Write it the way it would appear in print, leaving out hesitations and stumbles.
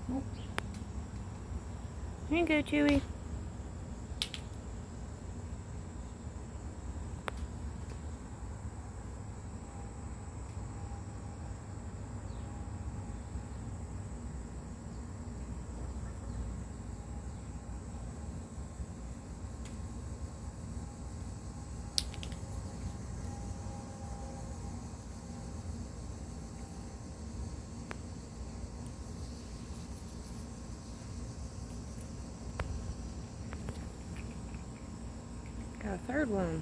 Here you go, Chewy. Got a third one.